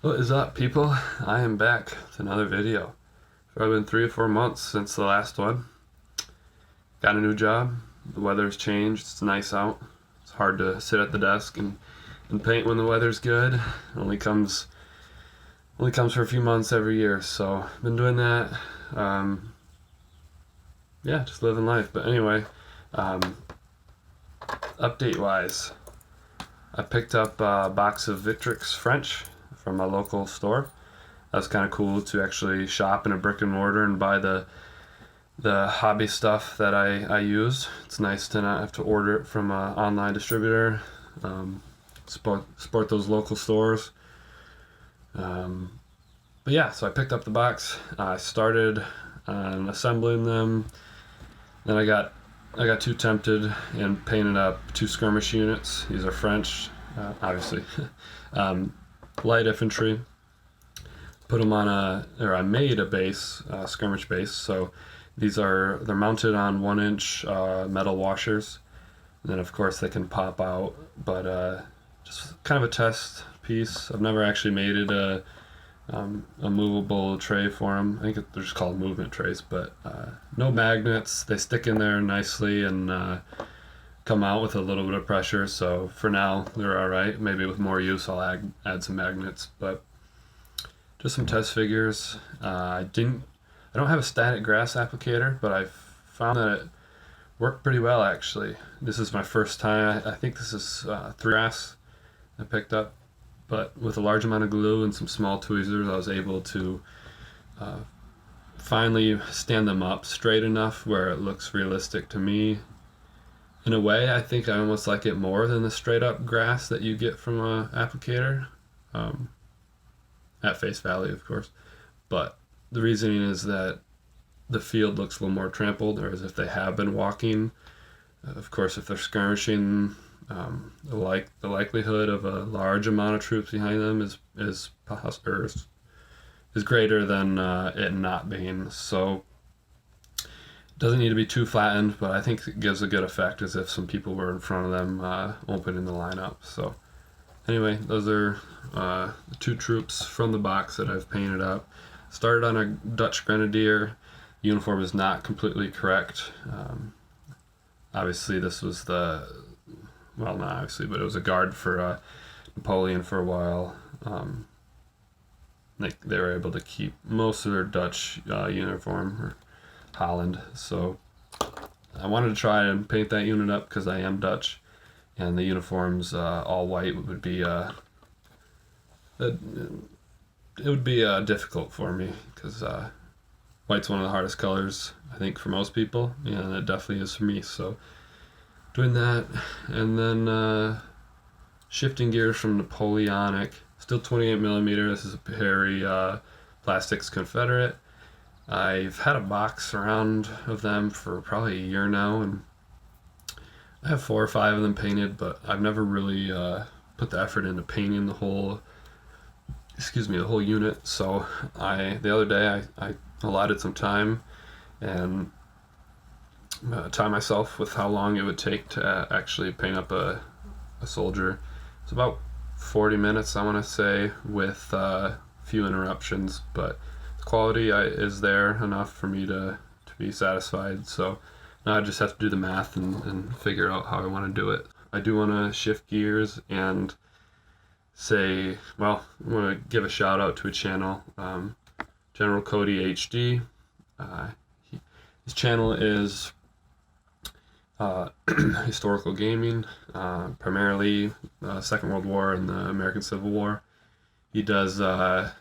What is up, people? I am back with another video. It's probably been 3 or 4 months since the last one. Got a new job. The weather's changed. It's nice out. It's hard to sit at the desk and paint when the weather's good. It only comes for a few months every year. So I've been doing that. Um, yeah, just living life. But anyway, um, update wise, I picked up a box of Victrix French from my local store. That's kind of cool to actually shop in a brick and mortar and buy the hobby stuff that I use. It's nice to not have to order it from an online distributor. Um, support those local stores. Um, but yeah, so I picked up the box. I started assembling them. Then I got too tempted and painted up two skirmish units. These are French, obviously. um, Light infantry. Put them on I made a base, skirmish base. So they're mounted on 1 inch metal washers. And then of course they can pop out, but just kind of a test piece. I've never actually made it a movable tray for them. I think they're just called movement trays, but no magnets. They stick in there nicely and come out with a little bit of pressure. So for now they're all right. Maybe with more use I'll add some magnets, but just some test figures. I don't have a static grass applicator, but I found that it worked pretty well actually. This is my first time. I think this is three grass I picked up, but with a large amount of glue and some small tweezers, I was able to uh, finally stand them up straight enough where it looks realistic to me. In a way, I think I almost like it more than the straight up grass that you get from a applicator. Um, at face value, of course. But the reasoning is that the field looks a little more trampled, or as if they have been walking. Of course, if they're skirmishing, the likelihood of a large amount of troops behind them is greater than it not being. So it doesn't need to be too flattened, but I think it gives a good effect as if some people were in front of them opening the lineup. So anyway, those are the two troops from the box that I've painted up. Started on a Dutch Grenadier. Uniform is not completely correct. Obviously, this was well, not obviously, but it was a guard for Napoleon for a while. They were able to keep most of their Dutch uniform, or Holland. So I wanted to try and paint that unit up because I am Dutch, and the uniforms all white would be it would be difficult for me because white's one of the hardest colors I think for most people, and it definitely is for me. So doing that, and then shifting gears from Napoleonic, still 28 millimeter. This is a Perry Plastics Confederate. I've had a box around of them for probably a year now, and I have 4 or 5 of them painted, but I've never really put the effort into painting the whole unit. So the other day I allotted some time and time myself with how long it would take to actually paint up a soldier. It's about 40 minutes, I want to say, with few interruptions, but the quality is there enough for me to be satisfied. So now I just have to do the math and figure out how I want to do it. I do want to shift gears and say, well, I want to give a shout out to a channel, General Cody HD. His channel is historical gaming, primarily Second World War and the American Civil War. He does, the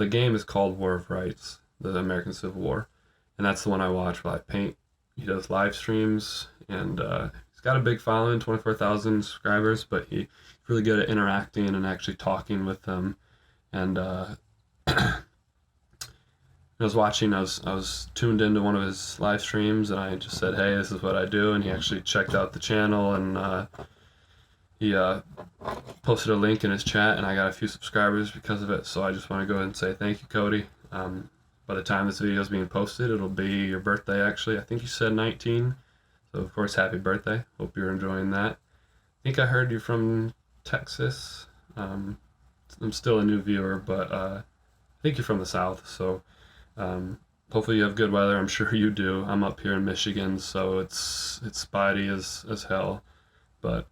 game is called War of Rights, the American Civil War, and that's the one I watch while I paint. He does live streams, and he's got a big following, 24,000 subscribers, but he's really good at interacting and actually talking with them. And I was tuned into one of his live streams, and I just said, "Hey, this is what I do," and he actually checked out the channel, and he posted a link in his chat, and I got a few subscribers because of it. So I just want to go ahead and say thank you, Cody. By the time this video is being posted, it'll be your birthday, actually. I think you said 19, so of course, happy birthday. Hope you're enjoying that. I think I heard you're from Texas. I'm still a new viewer, but I think you're from the South, so hopefully you have good weather. I'm sure you do. I'm up here in Michigan, so it's spotty as hell. But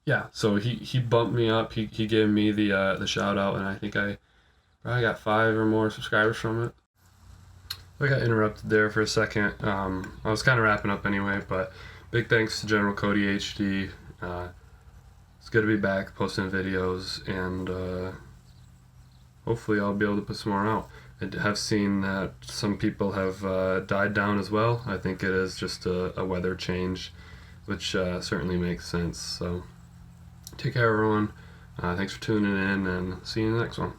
yeah, so he bumped me up. He gave me the shout out, and I think I probably got 5 or more subscribers from it. I got interrupted there for a second. I was kind of wrapping up anyway, but big thanks to General Cody HD. It's good to be back posting videos, and hopefully I'll be able to put some more out. I have seen that some people have died down as well. I think it is just a weather change, which certainly makes sense. So take care, everyone. Thanks for tuning in, and see you in the next one.